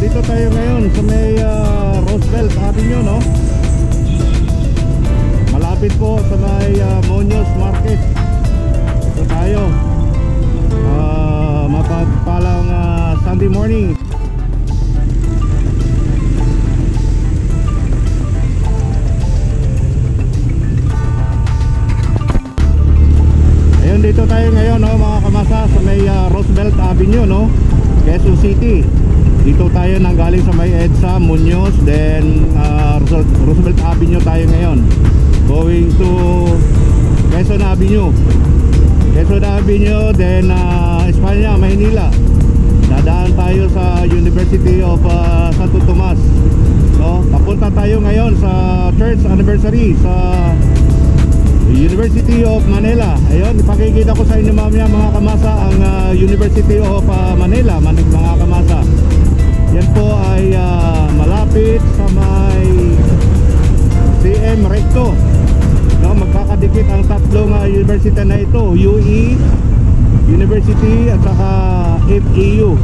Dito tayo ngayon sa may Roosevelt Avenue, no? Malapit po sa may Muñoz Market. Dito tayo. Mapagpalang Sunday morning. Ayun, dito tayo ngayon, no, mga kamasa, sa may Roosevelt Avenue, no? Quezon City. Dito tayo nanggaling sa may EDSA, Muñoz, then Roosevelt Avenue tayo ngayon. Going to Quezon Avenue. Quezon Avenue, then Espanya, Maynila. Dadaan tayo sa University of Santo Tomas. No? Papunta tayo ngayon sa church anniversary sa University of Manila. Ayun, ipakikita ko sa inyo mamaya, mga kamasa, ang University of Manila, mga kamasa. Yan po ay malapit sa may CM Recto. No, magkakadikit ang tatlong university na ito, UE University at saka FEU.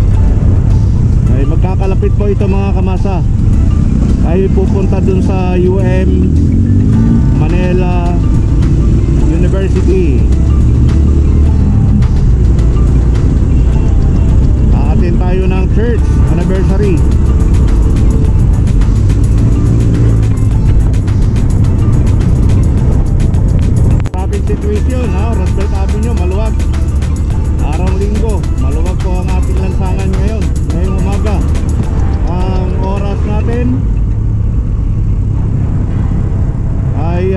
Ay magkakalapit po ito, mga kamasa. Ay pupunta dun sa UM Manila University. Aatin tayo ng church anniversary. Traffic situation, Roosevelt Avenue, maluwag. Araw linggo, maluwag po ang ating lansangan ngayon, ngayong umaga. Ang oras natin ay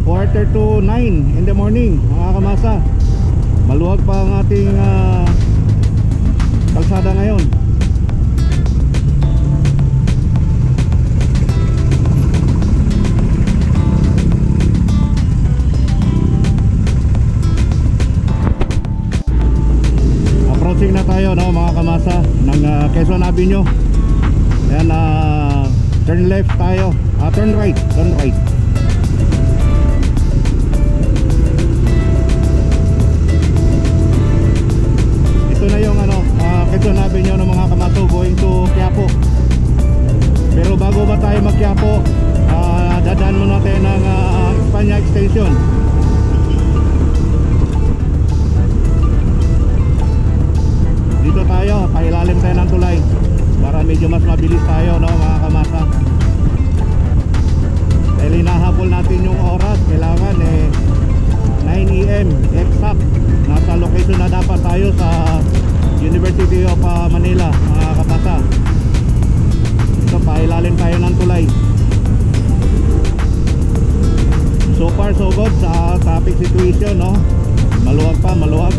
8:45 in the morning, mga kamasa. Maluwag pa ang ating kalsada ngayon. Approaching na tayo, no, mga kamasa, ng Quezon Avenue. Yan, turn left tayo, turn right. Ito na yung Quezon Avenue ng mga kamaso, going to Quiapo. Pero bago ba tayo mag Quiapo, dadaan muna tayo ng Espanya Extension. Dito tayo, pailalim tayo ng tulay para medyo mas mabilis tayo, no, mga kamasa. Dahil hinahabol natin yung oras, kailangan 9 AM exact. Nasa location na dapat tayo sa University of Manila, mga kapasa. So pailalim tayo ng tulay. So far so good sa traffic situation, no? Maluwag pa, maluwag.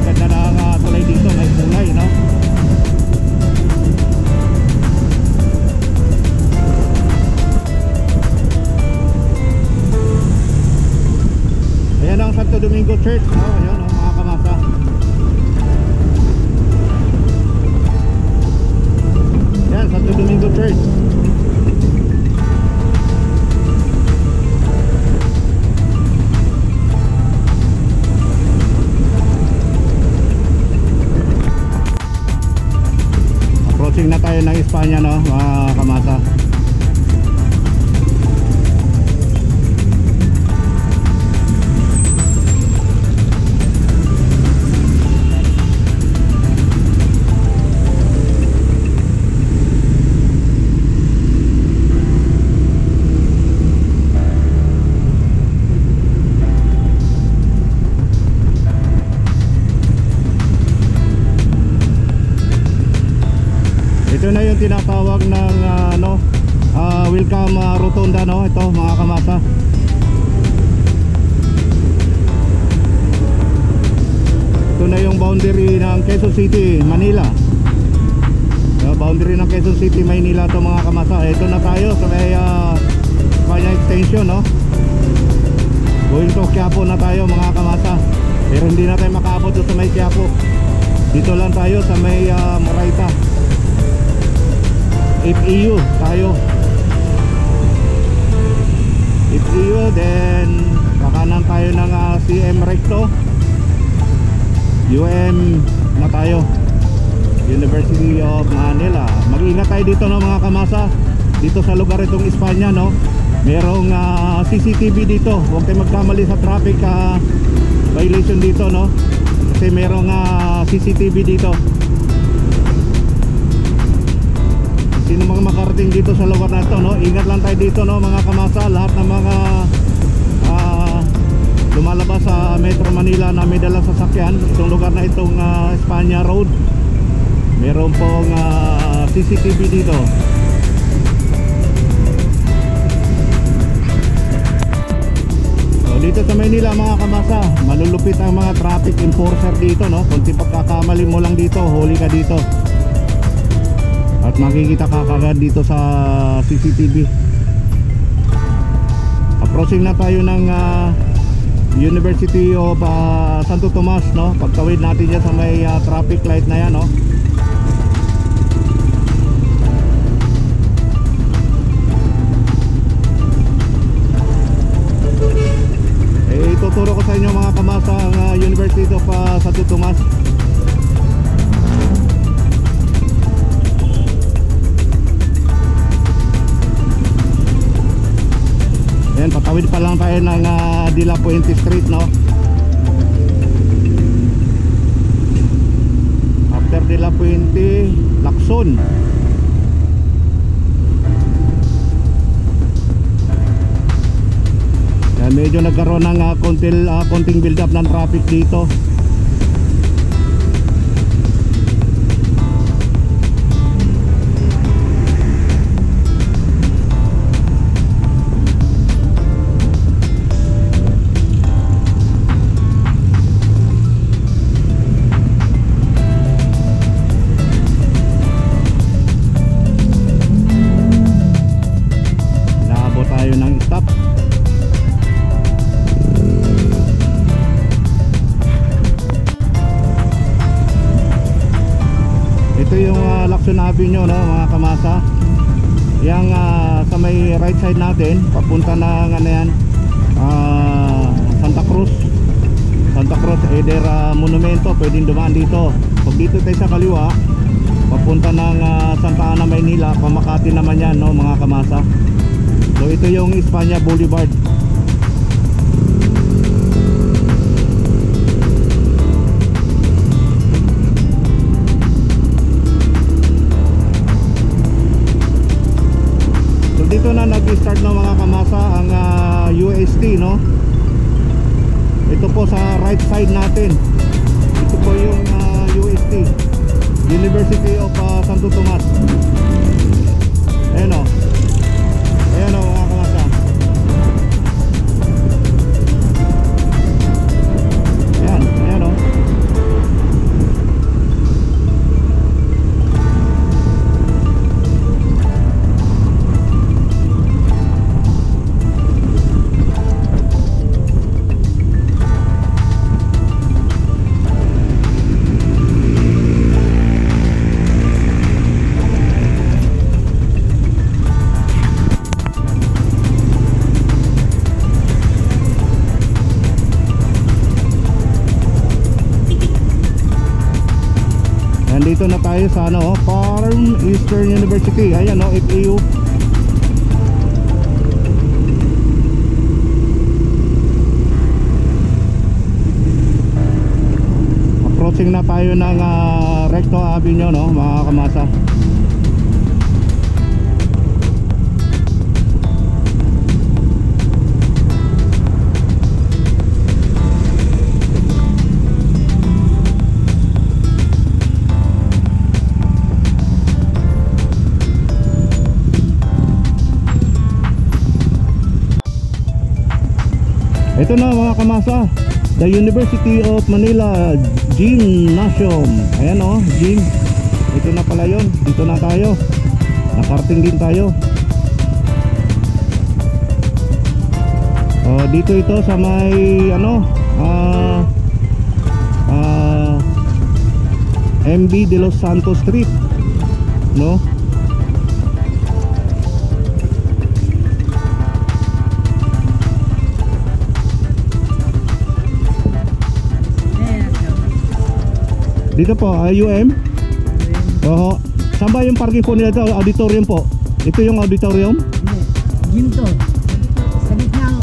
Ganda na ang tulay dito, may kulay, no? Ayan ang Santo Domingo Church, no? Ayan, no, mga kamasa. Ayan, Santo Domingo Church. Approaching na tayo ng Espanya, no, mga kamasa. Ito na yung tinatawag ng welcome rotunda, no? Ito, mga kamasa. Ito na yung boundary ng Quezon City, Manila. Boundary ng Quezon City, Manila to, mga kamasa. Ito na tayo sa may Espanya Extension, no? Going to Quiapo na tayo, mga kamasa. Pero hindi na tayo makaabot sa may Quiapo. Dito lang tayo sa may Moraita. FEU tayo. FEU, then kakanan tayo ng CM Recto, na tayo, University of Manila. Mag-ingat tayo dito, no, mga kamasa, dito sa lugar itong Espanya, no. Merong CCTV dito, huwag tayo magkamali sa traffic violation dito, no, kasi merong CCTV dito. Sino mga makarating dito sa lugar na ito, no, ingat lang tayo dito, no, mga kamasa. Lahat ng mga lumalabas sa Metro Manila na may dalang sasakyan, itong lugar na itong Espanya Road, meron pong CCTV dito. So dito sa Manila, mga kamasa, malulupit ang mga traffic enforcer dito, no. Kung pagkakamali mo lang dito, huli ka dito at makikita ka kagad dito sa CCTV. Approaching na tayo ng University of Santo Tomas, no. Pagtawid natin dyan sa may traffic light na yan, no. Ituturo ko sa inyo, mga kamasa, ang University of Santo Tomas. Ayan, patawid pa lang tayo ng De La Puente Street, no. After De La Puente, Lacson. Ayan, medyo nagkaroon ng konting build up ng traffic dito. Lacson Avenue, no, mga kamasa. Yang sa may right side natin, papunta ng ano yan, Santa Cruz, either Monumento, pwedeng dumaan dito. Pag dito tayo sa kaliwa, papunta ng Santa Ana, Maynila, pamakati naman yan, no, mga kamasa. So ito yung Espanya Boulevard. Dito na nag-start na, mga kamasa, ang UST, no. Ito po sa right side natin. Ito po yung UST, University of Santo Tomas. Ayan, o. Ayan, o, mga kamasa. Ayan, ayan, o. Dito na tayo sa Farm Eastern University. Ayan, no, FEU. Approaching na tayo ng Recto Avenue, no, mga kamasa. Ito na, mga kamasa, the University of Manila Gymnasium. Ayan, o, gym. Ito na pala yun. Dito na tayo. Nakarating din tayo. Dito ito sa may MB de los Santos Street, no. Dito po, UM. Oo. Saan ba yung parking po nila ito? Auditorium po. Ito yung auditorium? Hindi. Gym to. Sa gitna,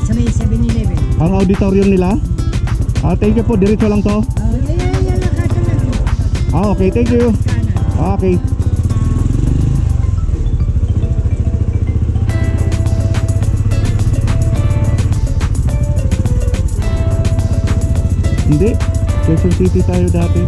sa may 7-Eleven. Ang auditorium nila? Thank you po. Diretso lang to. Yan nakata lang. Okay, thank you. Okay. Hindi. Quezon City tayo dati.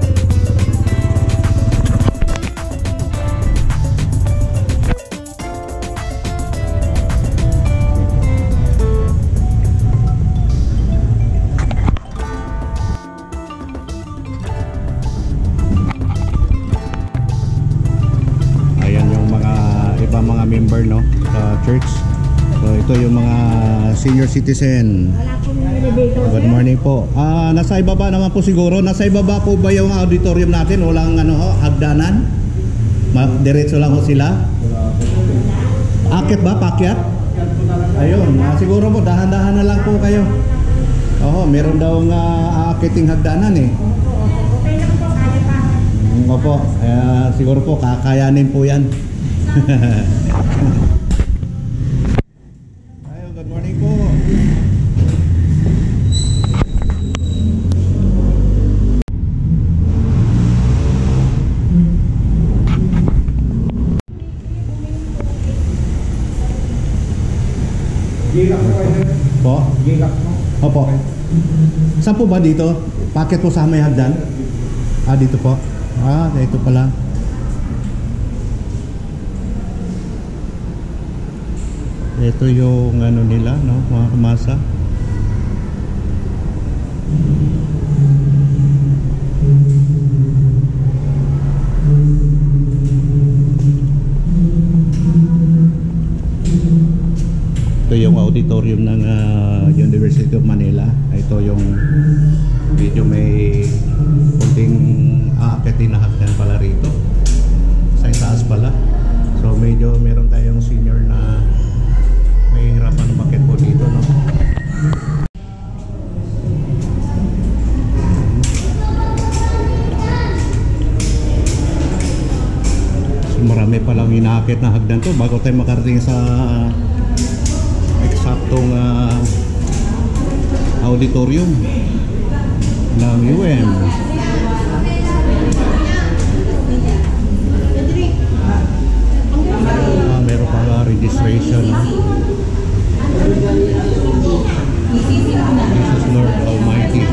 Ayan yung mga ibang mga member, no, sa church. So ito yung mga senior citizen. Wala pong elevator. Good morning po. Nasa ibaba naman po siguro. Nasa ibaba po ba yung auditorium natin? Walang hagdanan? Diretso lang po sila? Akit ba? Pakyat? Ayun. Siguro po, dahan-dahan na lang po kayo. Meron daw nga aakiting hagdanan eh. Okay lang po, kaya pa. Opo. Siguro po, kakayanin po yan. Ayun, good morning po. Gilak mo kayo. Po? Gilak mo. Opo. Saan po ba dito? Packet po sa may hagdan? Dito po. Dito pala. Ito yung ano nila, no, mga kamasa. Ito yung auditorium ng University of Manila. Ito yung medyo may kunting aakitin na hagdan pala rito. Sa itaas pala. So medyo meron tayong senior na may hirapan umakyat po dito, no? So marami palang inaakit na hagdan to bago tayo makarating sa eksaktong auditorium ng UM. Meron pala registration, no? Jesus Lord Almighty.